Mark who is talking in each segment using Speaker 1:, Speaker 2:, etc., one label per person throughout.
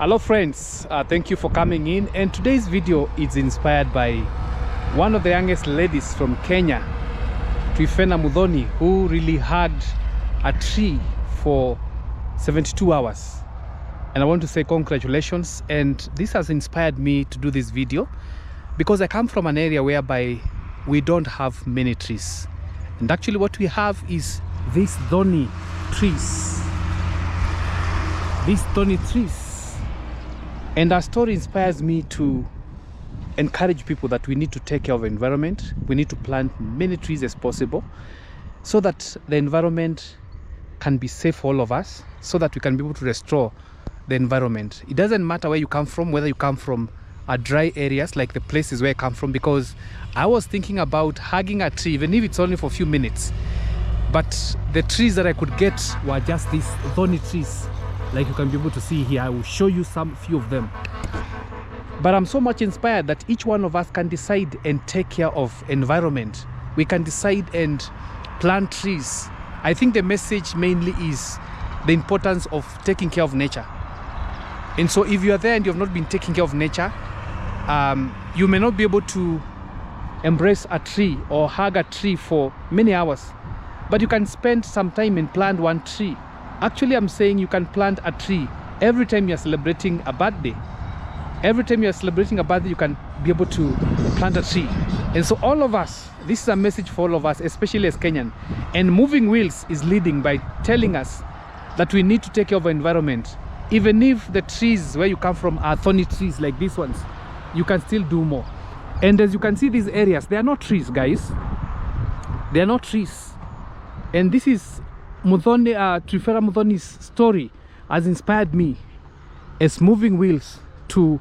Speaker 1: Hello friends, thank you for coming in, and today's video is inspired by one of the youngest ladies from Kenya, Truphena Muthoni, who really hugged a tree for 72 hours. And I want to say congratulations, and this has inspired me to do this video because I come from an area whereby we don't have many trees, and actually what we have is these thorny trees. And our story inspires me to encourage people that we need to take care of the environment. We need to plant many trees as possible so that the environment can be safe for all of us, so that we can be able to restore the environment. It doesn't matter where you come from, whether you come from dry areas like the places where I come from, because I was thinking about hugging a tree, even if it's only for a few minutes. But the trees that I could get were just these thorny trees, like you can be able to see here. I will show you few of them. But I'm so much inspired that each one of us can decide and take care of environment. We can decide and plant trees. I think the message mainly is the importance of taking care of nature. And so if you are there and you have not been taking care of nature, you may not be able to embrace a tree or hug a tree for many hours, but you can spend some time and plant one tree. Actually, I'm saying you can plant a tree every time you're celebrating a birthday. Every time you're celebrating a birthday, you can be able to plant a tree. And so all of us, this is a message for all of us, especially as Kenyan. And Moving Wheels is leading by telling us that we need to take care of our environment. Even if the trees where you come from are thorny trees like these ones, you can still do more. And as you can see, these areas, they are not trees, guys. They are not trees. And this is Truphena Muthoni's story has inspired me as Moving Wheels to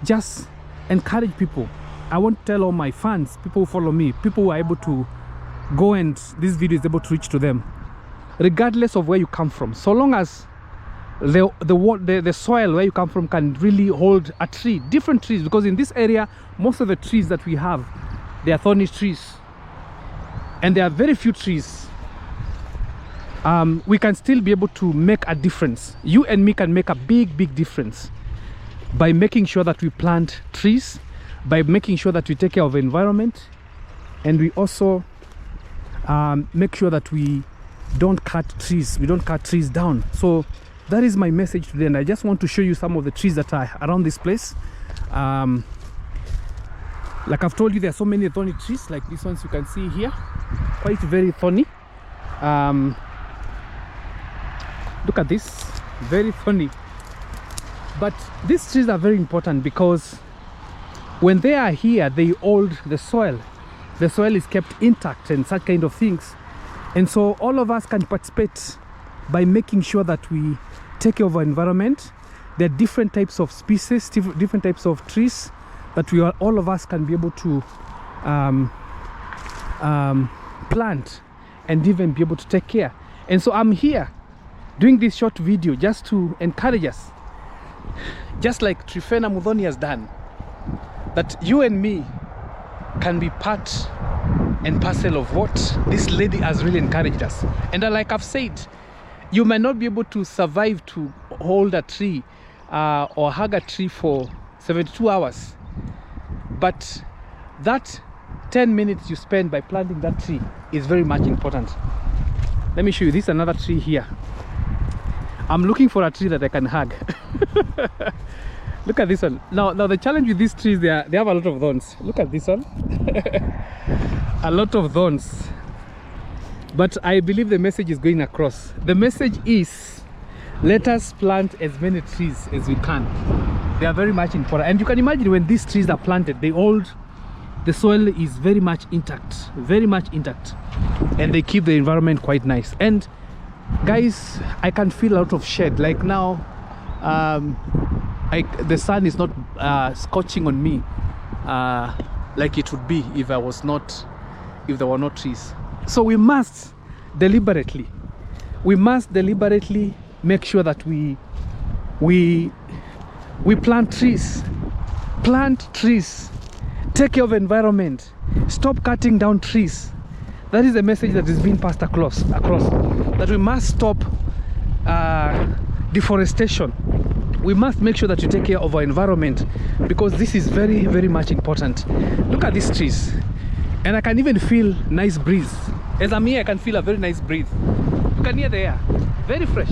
Speaker 1: just encourage people. I want to tell all my fans, people who follow me, people who are able to go and this video is able to reach to them, regardless of where you come from, so long as the soil where you come from can really hold a tree, different trees, because in this area most of the trees that we have, they are thorny trees, and there are very few trees. We can still be able to make a difference. You and me can make a big difference by making sure that we plant trees, by making sure that we take care of the environment, and we also make sure that we don't cut trees. We don't cut trees down. So that is my message today, and I just want to show you some of the trees that are around this place. Like I've told you, there are so many thorny trees like these ones you can see here, quite very thorny. Look at this, very thorny. But these trees are very important because when they are here, they hold the soil. The soil is kept intact and such kind of things. And so all of us can participate by making sure that we take care of our environment. There are different types of species, different types of trees that all of us can be able to plant and even be able to take care. And so I'm here doing this short video just to encourage us, just like Truphena Muthoni has done, that you and me can be part and parcel of what this lady has really encouraged us. And like I've said, you may not be able to survive to hold a tree or hug a tree for 72 hours, but that 10 minutes you spend by planting that tree is very much important. Let me show you. This is another tree here. I'm looking for a tree that I can hug. Look at this one. Now the challenge with these trees, they have a lot of thorns. Look at this one. A lot of thorns. But I believe the message is going across. The message is, let us plant as many trees as we can. They are very much important. And you can imagine when these trees are planted, the soil is very much intact, and they keep the environment quite nice. And guys, I can feel a lot of shade. Like now, the sun is not scorching on me like it would be if there were not trees. So we must deliberately make sure that we plant trees, take care of the environment, stop cutting down trees. That is the message that is being passed across, that we must stop deforestation. we must make sure that we take care of our environment, because this is very, very much important. Look at these trees, and I can even feel nice breeze. As I'm here, I can feel a very nice breeze. You can hear the air, very fresh.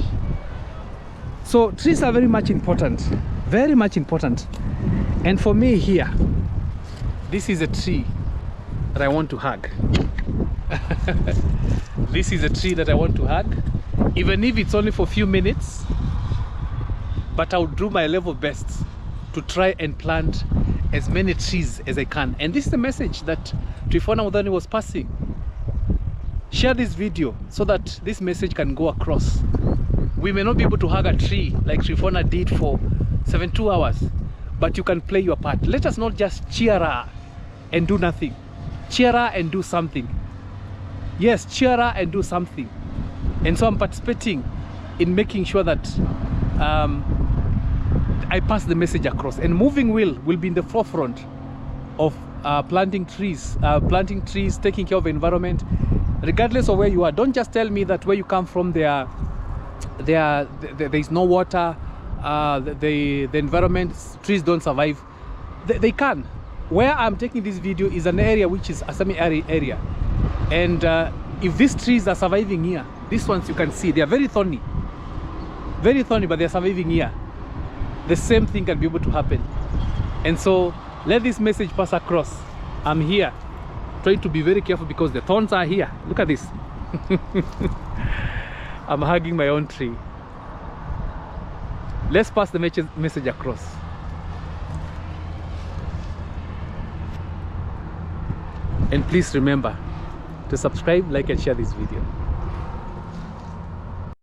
Speaker 1: So trees are very much important, very much important. And for me here, this is a tree that I want to hug. This is a tree that I want to hug, even if it's only for a few minutes, but I'll do my level best to try and plant as many trees as I can. And this is the message that Truphena Muthoni was passing. Share this video so that this message can go across. We may not be able to hug a tree like Truphena did for 72 hours, but you can play your part. Let us not just cheer her and do nothing. Cheer her and do something. Yes, cheer her and do something. And so I'm participating in making sure that I pass the message across. And Moving will be in the forefront of planting trees, taking care of the environment, regardless of where you are. Don't just tell me that where you come from there is no water, the environment, trees don't survive. They can. Where I'm taking this video is an area which is a semi-arid area, and if these trees are surviving here, these ones you can see they are very thorny, but they are surviving here. The same thing can be able to happen. And so let this message pass across. I'm here trying to be very careful because the thorns are here. Look at this. I'm hugging my own tree. Let's pass the message across. And please remember to subscribe, like, and share this video.